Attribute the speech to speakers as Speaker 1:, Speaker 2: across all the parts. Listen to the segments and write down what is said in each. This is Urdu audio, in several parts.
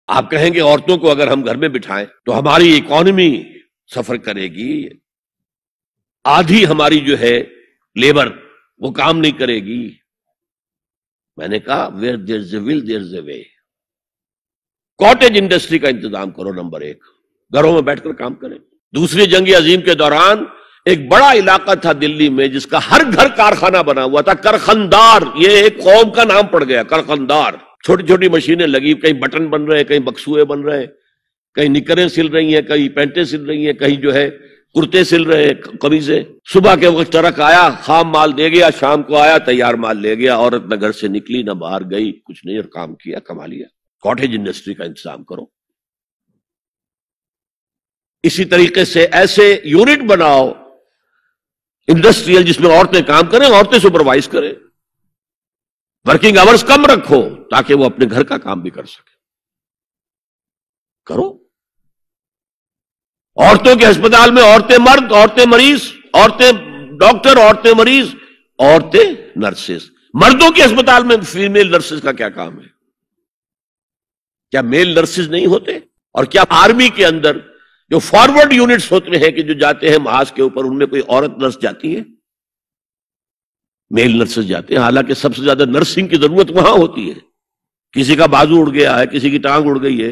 Speaker 1: آپ کہیں گے عورتوں کو اگر ہم گھر میں بٹھائیں تو ہماری اکانومی سفر کرے گی، آدھی ہماری جو ہے لیبر وہ کام نہیں کرے گی۔ میں نے کہا where there's a will there's a way۔ Cottage industry کا انتظام کرو، نمبر 1، گھروں میں بیٹھ کر کام کریں۔ دوسری جنگ عظیم کے دوران ایک بڑا علاقہ تھا دلی میں جس کا ہر گھر کارخانہ بنا ہوا تھا، کرخندار، یہ ایک قوم کا نام پڑ گیا، کرخندار۔ چھوٹی چھوٹی مشینیں لگی، کہیں بٹن بن رہے ہیں، کہیں بکسوئے بن رہے ہیں، کہیں نکریں سل رہی ہیں، کہیں پینٹیں سل رہی ہیں، کہیں جو ہے کرتے سل رہے ہیں، قمیضیں۔ صبح کے وقت ٹرک آیا، خام مال دے گیا، شام کو آیا، تیار مال لے گیا۔ عورت نہ گھر سے نکلی نہ باہر گئی، کچھ نہیں، اور کام کیا، کما لیا۔ کاٹیج انڈسٹری کا انتظام کرو۔ اسی طریقے سے ایسے یونٹ بناؤ انڈسٹریل جس میں عورتیں کام کریں، عورتیں سپروائز کریں، ورکنگ آورز کم رکھو تاکہ وہ اپنے گھر کا کام بھی کر سکے۔ کرو۔ عورتوں کے ہسپتال میں عورتیں مرد، عورتیں مریض، عورتیں ڈاکٹر، عورتیں مریض، عورتیں نرسز۔ مردوں کے ہسپتال میں فیمیل نرسز کا کیا کام ہے؟ کیا میل نرسز نہیں ہوتے؟ اور کیا آرمی کے اندر جو فارورڈ یونٹس ہوتے ہیں کہ جو جاتے ہیں محاذ کے اوپر، ان میں کوئی عورت نرس جاتی ہے؟ میل نرسز جاتے ہیں، حالانکہ سب سے زیادہ نرسنگ کی ضرورت وہاں ہوتی ہے۔ کسی کا بازو اڑ گیا ہے، کسی کی ٹانگ اڑ گئی ہے،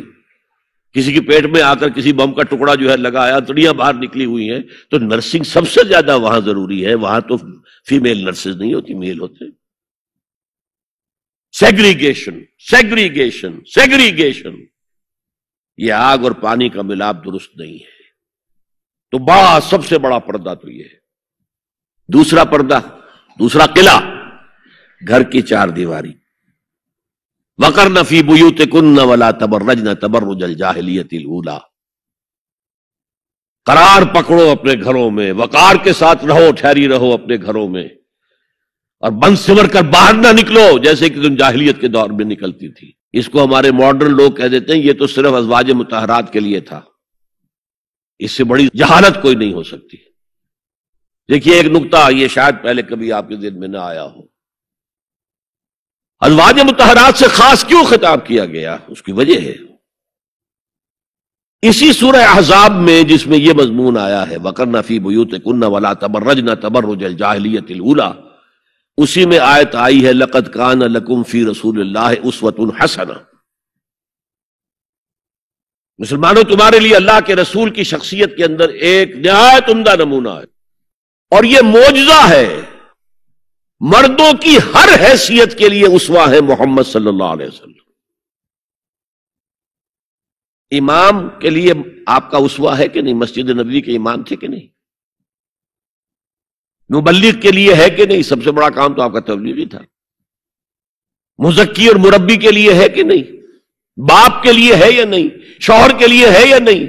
Speaker 1: کسی کے پیٹ میں آ کر کسی بم کا ٹکڑا جو ہے لگایا، تڑیاں باہر نکلی ہوئی ہیں، تو نرسنگ سب سے زیادہ وہاں ضروری ہے۔ وہاں تو فیمیل نرسز نہیں ہوتی، میل ہوتے۔ سیگریگیشن، سیگریگیشن، سیگریگیشن، یہ آگ اور پانی کا ملاپ درست نہیں ہے۔ تو سب سے بڑا پردہ تو یہ ہے۔ دوسرا پردہ، دوسرا قلعہ، گھر کی چار دیواری۔ وَقَرْنَ فِي بُيُوتِكُنَّ وَلَا تَبَرَّجْنَ تَبَرُّجَ الْجَاهِلِيَّةِ الْأُولَىٰ۔ قرار پکڑو اپنے گھروں میں، وقار کے ساتھ رہو، ٹھہری رہو اپنے گھروں میں، اور بند سمر کر باہر نہ نکلو جیسے کہ تم جاہلیت کے دور میں نکلتی تھی۔ اس کو ہمارے ماڈرن لوگ کہہ دیتے ہیں یہ تو صرف ازواج مطہرات کے لیے تھا، اس سے بڑی جہالت کوئی نہیں ہو سکتی۔ دیکھیے ایک نقطہ، یہ شاید پہلے کبھی آپ کے ذہن میں نہ آیا ہو، ازواج مطہرات سے خاص کیوں خطاب کیا گیا؟ اس کی وجہ ہے اسی سورہ احزاب میں جس میں یہ مضمون آیا ہے وَقَرْنَ فِي بُيُوتِكُنَّ وَلَا تَبَرَّجْنَ تَبَرُّجَ الْجَاهِلِيَّةِ الْأُولَىٰ، اسی میں آیت آئی ہے لَقَدْ كَانَ لَكُمْ فِي رَسُولِ اللَّهِ أُسْوَةٌ حَسَنَةٌ۔ مسلمانوں تمہارے لیے اللہ کے رسول کی شخصیت کے اندر ایک نہایت عمدہ نمونہ ہے، اور یہ معجزہ ہے، مردوں کی ہر حیثیت کے لیے اسوہ ہے محمد صلی اللہ علیہ وسلم۔ امام کے لیے آپ کا اسوہ ہے کہ نہیں؟ مسجد نبوی کے امام تھے کہ نہیں؟ مبلغ کے لیے ہے کہ نہیں؟ سب سے بڑا کام تو آپ کا تبلیغی تھا۔ مزکی اور مربی کے لیے ہے کہ نہیں؟ باپ کے لیے ہے یا نہیں؟ شوہر کے لیے ہے یا نہیں؟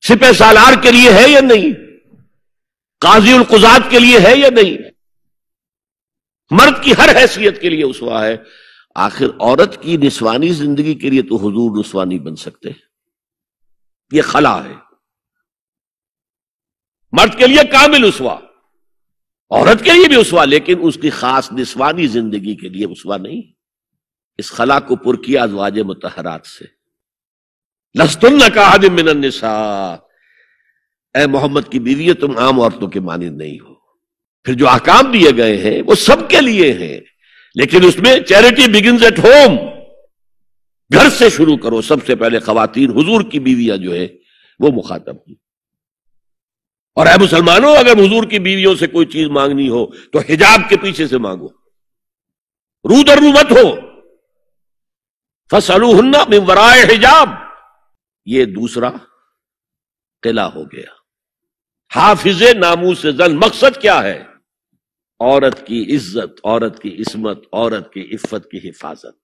Speaker 1: سپہ سالار کے لیے ہے یا نہیں؟ قاضی القضات کے لیے ہے یا نہیں؟ مرد کی ہر حیثیت کے لیے اسوہ ہے۔ آخر عورت کی نسوانی زندگی کے لیے تو حضور رسوا نہیں بن سکتے، یہ خلا ہے۔ مرد کے لیے کامل اسوہ، عورت کے لیے بھی اسوہ، لیکن اس کی خاص نسوانی زندگی کے لیے اسوہ نہیں۔ اس خلا کو پر کیا ازواج مطہرات سے۔ لستن کاحد من النساء، اے محمد کی بیوی تم عام عورتوں کے مانند نہیں ہو۔ پھر جو احکام دیے گئے ہیں وہ سب کے لیے ہیں، لیکن اس میں چیریٹی بگنز ایٹ ہوم، گھر سے شروع کرو۔ سب سے پہلے خواتین، حضور کی بیویاں جو ہے وہ مخاطب ہیں۔ اور اے مسلمانوں، اگر حضور کی بیویوں سے کوئی چیز مانگنی ہو تو حجاب کے پیچھے سے مانگو، رو در رو مت ہو۔ فَاسْأَلُوهُنَّ مِنْ وَرَاءِ حجاب، یہ دوسرا قلعہ ہو گیا۔ حافظ ناموس زن، مقصد کیا ہے؟ عورت کی عزت، عورت کی عصمت، عورت کی عفت کی حفاظت۔